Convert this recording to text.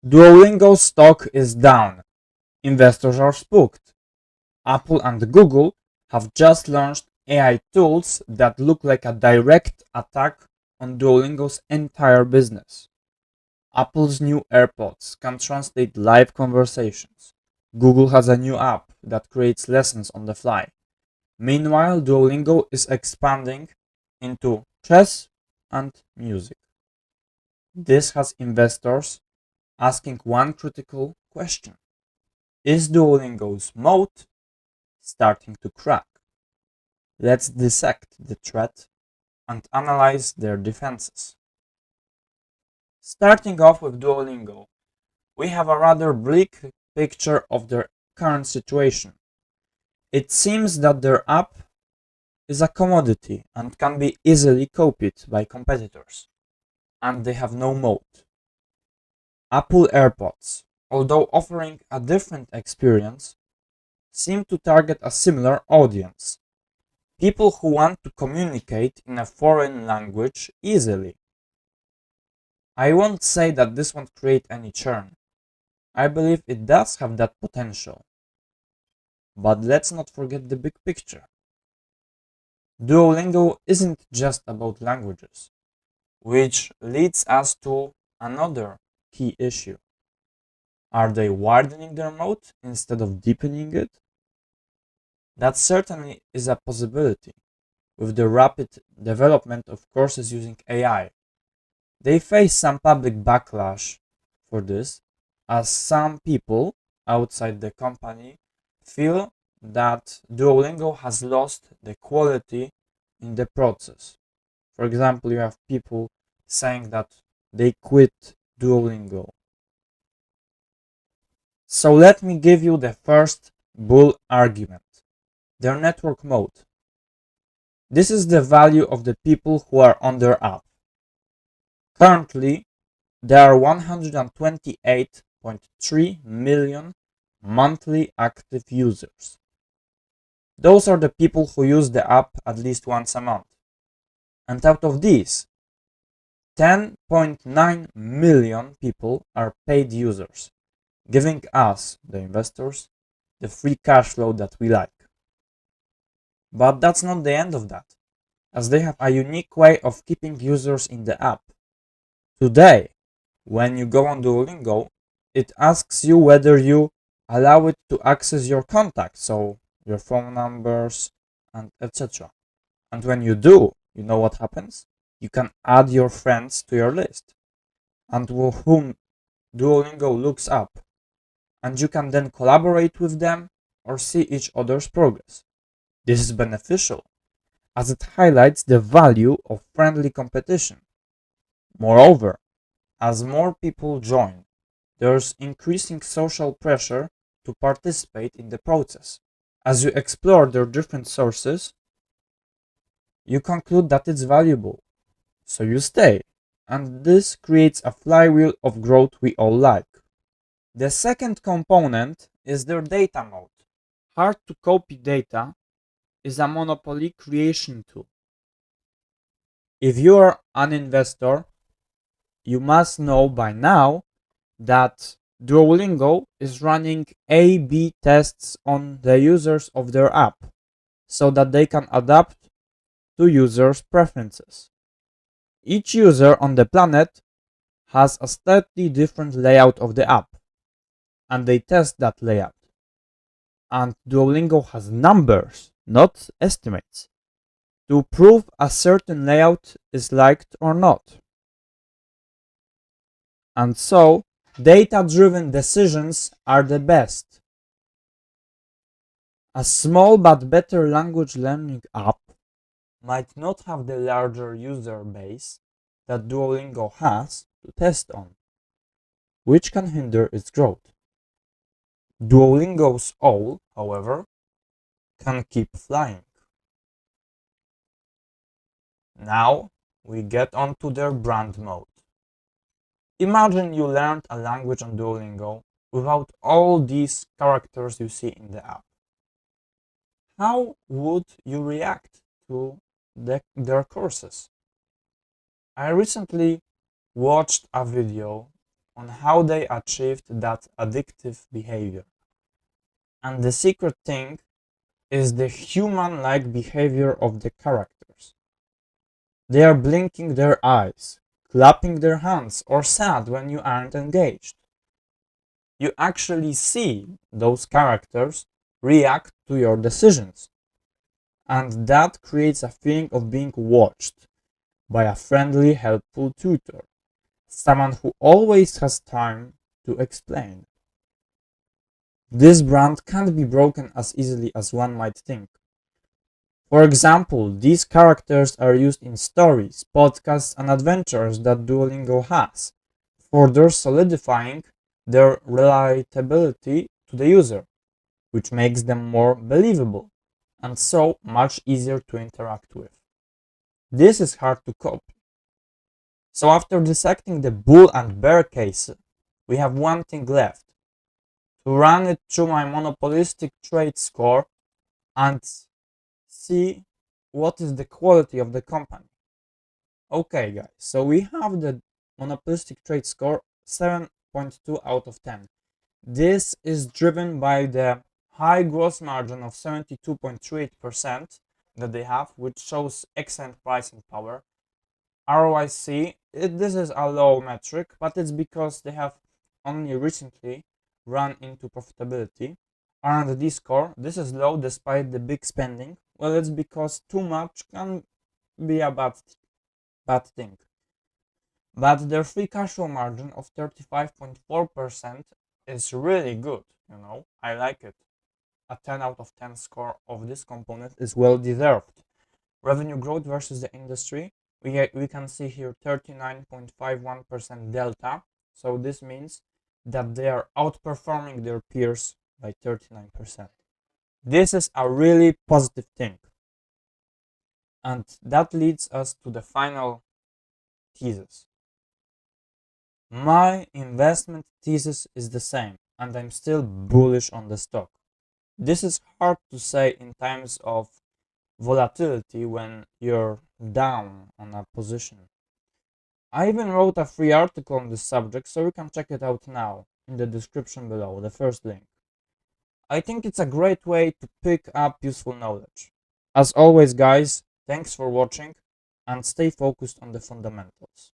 Duolingo stock is down. Investors are spooked. Apple and Google have just launched AI tools that look like a direct attack on Duolingo's entire business. Apple's new AirPods can translate live conversations. Google has a new app that creates lessons on the fly. Meanwhile, Duolingo is expanding into chess and music. This has investors asking one critical question. Is Duolingo's moat starting to crack? Let's dissect the threat and analyze their defenses. Starting off with Duolingo, we have a rather bleak picture of their current situation. It seems that their app is a commodity and can be easily copied by competitors, and they have no moat. Apple AirPods, although offering a different experience, seem to target a similar audience. People who want to communicate in a foreign language easily. I won't say that this won't create any churn. I believe it does have that potential. But let's not forget the big picture. Duolingo isn't just about languages, which leads us to another key issue. Are they widening their moat instead of deepening it? That certainly is a possibility with the rapid development of courses using AI. They face some public backlash for this, as some people outside the company feel that Duolingo has lost the quality in the process. For example, you have people saying that they quit Duolingo. So let me give you the first bull argument. Their network mode. This is the value of the people who are on their app. Currently, there are 128.3 million monthly active users. Those are the people who use the app at least once a month. And out of these, 10.9 million people are paid users, giving us, the investors, the free cash flow that we like. But that's not the end of that, as they have a unique way of keeping users in the app. Today, when you go on Duolingo, it asks you whether you allow it to access your contacts, so your phone numbers and etc. And when you do, you know what happens? You can add your friends to your list and whom Duolingo looks up, and you can then collaborate with them or see each other's progress. This is beneficial as it highlights the value of friendly competition. Moreover, as more people join, there's increasing social pressure to participate in the process. As you explore their different sources, you conclude that it's valuable, so you stay, and this creates a flywheel of growth we all like. The second component is their data mode. Hard to copy data is a monopoly creation tool. If you are an investor, you must know by now that Duolingo is running A/B tests on the users of their app so that they can adapt to users' preferences. Each user on the planet has a slightly different layout of the app, and they test that layout. And Duolingo has numbers, not estimates, to prove a certain layout is liked or not. And so, data-driven decisions are the best. A small but better language learning app might not have the larger user base that Duolingo has to test on, which can hinder its growth. Duolingo's owl, however, can keep flying. Now we get onto their brand mode. Imagine you learned a language on Duolingo without all these characters you see in the app. How would you react to their courses? I recently watched a video on how they achieved that addictive behavior. And the secret thing is the human-like behavior of the characters. They are blinking their eyes, clapping their hands, or sad when you aren't engaged. You actually see those characters react to your decisions. And that creates a feeling of being watched by a friendly, helpful tutor, someone who always has time to explain. This brand can't be broken as easily as one might think. For example, these characters are used in stories, podcasts, and adventures that Duolingo has, further solidifying their relatability to the user, which makes them more believable, and so much easier to interact with. This is hard to copy. So after dissecting the bull and bear case, we have one thing left: to run it through my monopolistic trade score and see what is the quality of the company. Okay guys, so we have the monopolistic trade score 7.2 out of 10. This is driven by the high gross margin of 72.38% that they have, which shows excellent pricing power. ROIC, this is a low metric, but it's because they have only recently run into profitability. R&D score, this is low despite the big spending. Well, it's because too much can be a bad thing. But their free cash flow margin of 35.4% is really good, I like it. A 10 out of 10 score of this component is well deserved. Revenue growth versus the industry, we can see here 39.51% delta. So this means that they are outperforming their peers by 39%. This is a really positive thing. And that leads us to the final thesis. My investment thesis is the same, and I'm still bullish on the stock. This is hard to say in times of volatility when you're down on a position. I even wrote a free article on this subject, so you can check it out now in the description below, the first link. I think it's a great way to pick up useful knowledge. As always guys, thanks for watching and stay focused on the fundamentals.